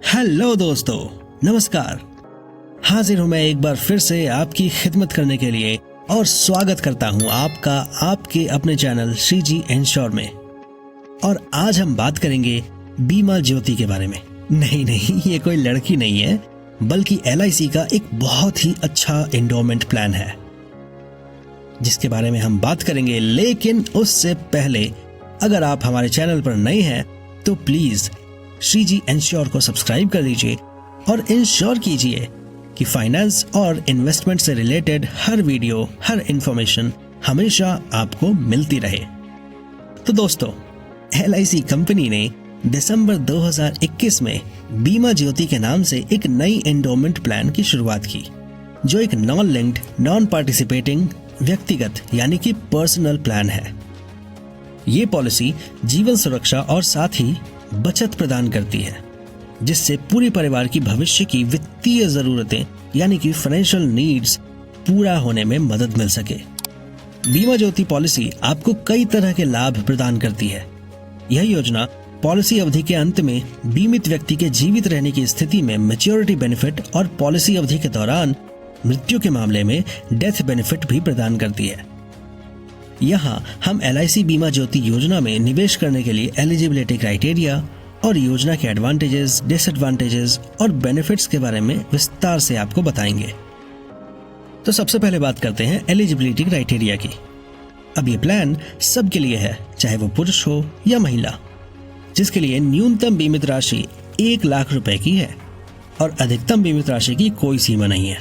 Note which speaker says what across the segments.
Speaker 1: Hello दोस्तों, नमस्कार। हाजिर हूं मैं एक बार फिर से आपकी खिदमत करने के लिए और स्वागत करता हूं आपका आपके अपने चैनल श्रीजी इंश्योर में। और आज हम बात करेंगे बीमा ज्योति के बारे में। नहीं, ये कोई लड़की नहीं है, बल्कि LIC का एक बहुत ही अच्छा एंडोमेंट प्लान है जिसके बारे में हम बात करेंगे। लेकिन उससे पहले अगर आप हमारे चैनल पर नए हैं तो प्लीज श्रीजी इंश्योर को सब्सक्राइब कर लीजिए और इंश्योर कीजिए कि फाइनेंस और इन्वेस्टमेंट से रिलेटेड हर वीडियो, हर इंफॉर्मेशन हमेशा आपको मिलती रहे। तो दोस्तों, LIC कंपनी ने दिसंबर 2021 में बीमा ज्योति के नाम से एक नई एंडोमेंट प्लान की शुरुआत की, जो एक नॉन लिंक्ड, नॉन पार्टिसिपेटिंग व्यक्तिगत यानी कि पर्सनल प्लान है। ये पॉलिसी जीवन सुरक्षा और साथ ही बचत प्रदान करती है, जिससे पूरे परिवार की भविष्य की वित्तीय जरूरतें यानी कि फाइनेंशियल नीड्स पूरा होने में मदद मिल सके। बीमा ज्योति पॉलिसी आपको कई तरह के लाभ प्रदान करती है। यह योजना पॉलिसी अवधि के अंत में बीमित व्यक्ति के जीवित रहने की स्थिति में मैच्योरिटी बेनिफिट और पॉलिसी अवधि के दौरान मृत्यु के मामले में डेथ बेनिफिट भी प्रदान करती है। यहाँ हम LIC बीमा ज्योति योजना में निवेश करने के लिए एलिजिबिलिटी क्राइटेरिया और योजना के एडवांटेजेस, डिसएडवांटेजेस और बेनिफिट्स के बारे में विस्तार से आपको बताएंगे। तो सबसे पहले बात करते हैं एलिजिबिलिटी क्राइटेरिया की। अब ये प्लान सबके लिए है, चाहे वो पुरुष हो या महिला, जिसके लिए न्यूनतम बीमित राशि 1 लाख रुपए की है और अधिकतम बीमित राशि की कोई सीमा नहीं है।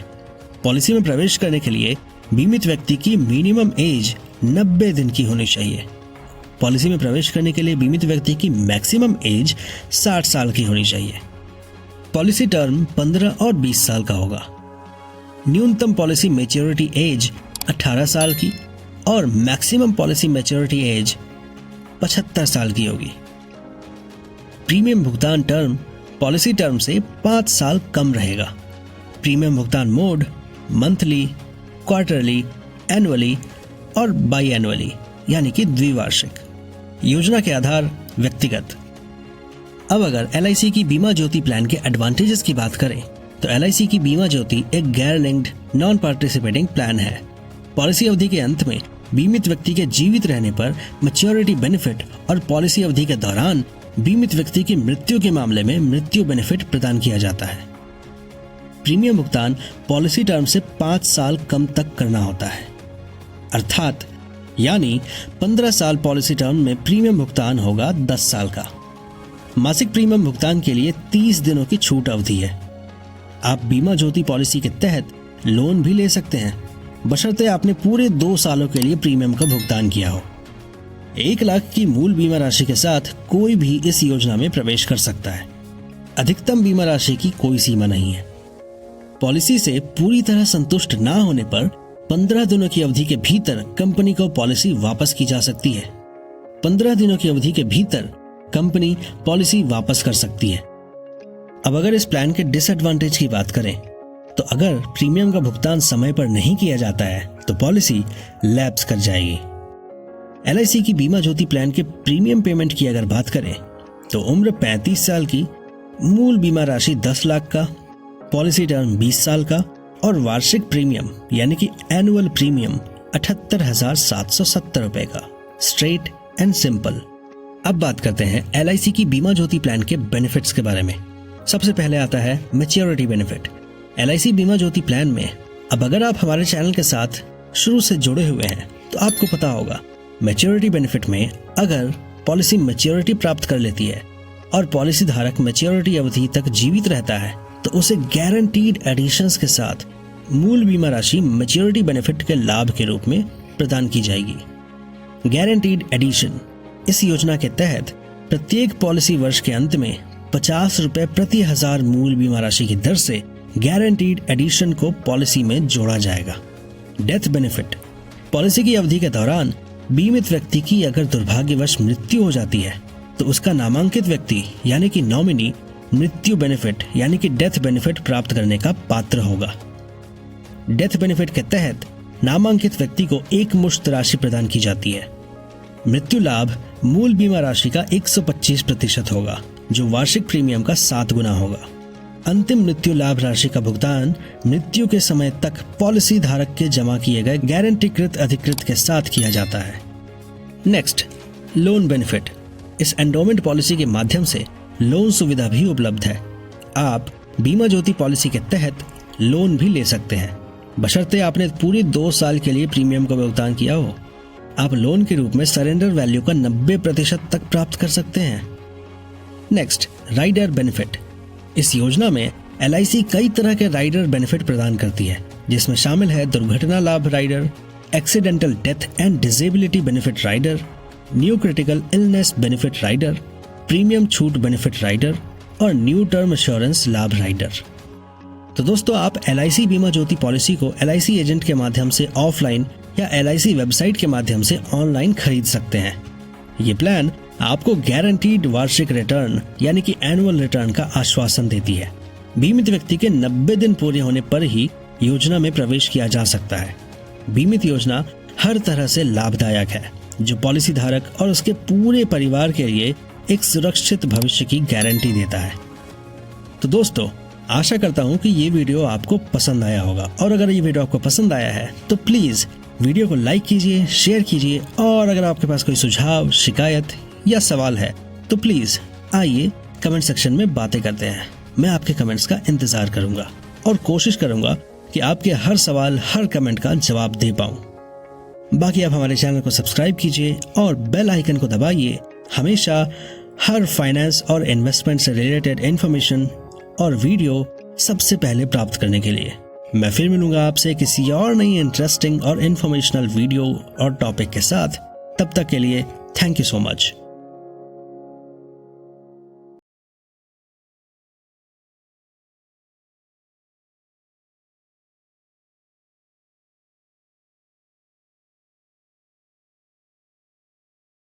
Speaker 1: पॉलिसी में प्रवेश करने के लिए बीमित व्यक्ति की मिनिमम एज 90 दिन की होनी चाहिए। पॉलिसी में प्रवेश करने के लिए बीमित व्यक्ति की मैक्सिमम एज 60 साल की होनी चाहिए। पॉलिसी टर्म 15 और 20 साल का होगा। न्यूनतम पॉलिसी मैच्योरिटी एज 18 साल की और मैक्सिमम पॉलिसी मैच्योरिटी एज 75 साल की होगी। प्रीमियम भुगतान टर्म पॉलिसी टर्म से 5 साल कम रहेगा। प्रीमियम भुगतान मोड मंथली, क्वार्टरली, एनुअली और बाई एनुअली यानी कि द्विवार्षिक। योजना के आधार व्यक्तिगत। अब अगर LIC की बीमा ज्योति प्लान के एडवांटेजेस की बात करें तो LIC की बीमा ज्योति एक गैर लिंक्ड, नॉन पार्टिसिपेटिंग प्लान है। पॉलिसी अवधि के अंत में बीमित व्यक्ति के जीवित रहने पर मैच्योरिटी बेनिफिट और पॉलिसी अवधि के दौरान बीमित व्यक्ति की मृत्यु के मामले में मृत्यु बेनिफिट प्रदान किया जाता है। प्रीमियम भुगतान पॉलिसी टर्म से 5 साल कम तक करना होता है, अर्थात यानी 15 साल पॉलिसी टर्म में प्रीमियम भुगतान होगा 10 साल का। मासिक प्रीमियम भुगतान के लिए 30 दिनों की छूट अवधि है। आप बीमा ज्योति पॉलिसी के तहत लोन भी ले सकते हैं, बशर्ते आपने पूरे 2 सालों के लिए प्रीमियम का भुगतान किया हो। 1 लाख की मूल बीमा राशि के साथ कोई भी इस योजना में प्रवेश कर सकता है। अधिकतम बीमा राशि की कोई सीमा नहीं है। पॉलिसी से पूरी तरह संतुष्ट ना होने पर 15 दिनों की अवधि के भीतर कंपनी को पॉलिसी वापस की जा सकती है। 15 दिनों की अवधि के भीतर कंपनी पॉलिसी वापस कर सकती है। अब अगर इस प्लान के डिसएडवांटेज की बात करें तो अगर प्रीमियम का भुगतान समय पर नहीं किया जाता है तो पॉलिसी लैप्स कर जाएगी। LIC की बीमा ज्योति प्लान के प्रीमियम पेमेंट की अगर बात करें तो उम्र 35 साल की, मूल बीमा राशि 10 लाख का, पॉलिसी टर्म 20 साल का और वार्षिक प्रीमियम यानी कि एनुअल प्रीमियम 78,770 रुपए का। Straight and simple. अब बात करते हैं LIC की बीमा ज्योति प्लान के बेनिफिट्स के बारे में। सबसे पहले आता है मैच्योरिटी बेनिफिट। LIC बीमा ज्योति प्लान में अब अगर आप हमारे चैनल के साथ शुरू से जुड़े हुए हैं तो आपको पता होगा, मैच्योरिटी बेनिफिट में अगर पॉलिसी मैच्योरिटी प्राप्त कर लेती है और पॉलिसी धारक मैच्योरिटी अवधि तक जीवित रहता है तो उसे गारंटीड एडिशंस के साथ मूल बीमा राशि मैच्योरिटी बेनिफिट के लाभ के रूप में प्रदान की जाएगी। गारंटीड एडिशन इस योजना के तहत प्रत्येक पॉलिसी वर्ष के अंत में 50 रुपए प्रति 1000 मूल बीमा राशि की दर से गारंटीड एडिशन को पॉलिसी में जोड़ा जाएगा। डेथ बेनिफिट पॉलिसी की अवधि के दौरान बीमित व्यक्ति की अगर दुर्भाग्यवश मृत्यु हो जाती है तो उसका नामांकित व्यक्ति यानी कि नॉमिनी मृत्यु बेनिफिट यानी कि डेथ बेनिफिट प्राप्त करने का पात्र होगा। डेथ बेनिफिट के तहत नामांकित व्यक्ति को एक मुश्त राशि प्रदान की जाती है। मृत्यु लाभ मूल बीमा राशि का 125% होगा जो वार्षिक प्रीमियम का 7 गुना होगा। अंतिम मृत्यु लाभ राशि का भुगतान मृत्यु के समय तक पॉलिसी धारक के जमा किए गए गारंटीकृत अधिकृत के साथ किया जाता है। Next, loan benefit. इस एंडोमेंट पॉलिसी के माध्यम से लोन सुविधा भी उपलब्ध है। आप बीमा ज्योति पॉलिसी के तहत लोन भी ले सकते हैं, बशर्ते आपने पूरे 2 साल के लिए प्रीमियम का भुगतान किया हो। आप लोन के रूप में सरेंडर वैल्यू का 90% तक प्राप्त कर सकते हैं। Next, rider benefit. इस योजना में LIC कई तरह के राइडर बेनिफिट प्रदान करती है, जिसमें शामिल है दुर्घटना लाभ rider, accidental death and disability benefit rider, new critical illness benefit rider, premium छूट बेनिफिट राइडर और न्यू टर्म इंश्योरेंस लाभ राइडर। तो दोस्तों, आप LIC बीमा ज्योति पॉलिसी को LIC एजेंट के माध्यम से ऑफलाइन या LIC वेबसाइट के माध्यम से ऑनलाइन खरीद सकते हैं। ये प्लान आपको गारंटीड वार्षिक रिटर्न यानी कि एनुअल रिटर्न का आश्वासन देती है। बीमित व्यक्ति के 90 दिन पूरे होने पर ही योजना में प्रवेश किया जा सकता है। बीमित योजना हर तरह से लाभदायक है, जो पॉलिसी धारक और उसके पूरे परिवार के लिए एक सुरक्षित भविष्य की गारंटी देता है। तो दोस्तों, आशा करता हूँ कि ये वीडियो आपको पसंद आया होगा, और अगर ये वीडियो आपको पसंद आया है तो प्लीज वीडियो को लाइक कीजिए, शेयर कीजिए, और अगर आपके पास कोई सुझाव, शिकायत या सवाल है तो प्लीज आइए कमेंट सेक्शन में बातें करते हैं। मैं आपके कमेंट्स का इंतजार करूंगा और कोशिश करूंगा कि आपके हर सवाल, हर कमेंट का जवाब दे पाऊं। बाकी आप हमारे चैनल को सब्सक्राइब कीजिए और बेल आइकन को दबाइए हमेशा हर फाइनेंस और इन्वेस्टमेंट से रिलेटेड इंफॉर्मेशन और वीडियो सबसे पहले प्राप्त करने के लिए। मैं फिर मिलूंगा आपसे किसी और नई इंटरेस्टिंग और इंफॉर्मेशनल वीडियो और टॉपिक के साथ। तब तक के लिए थैंक यू सो मच।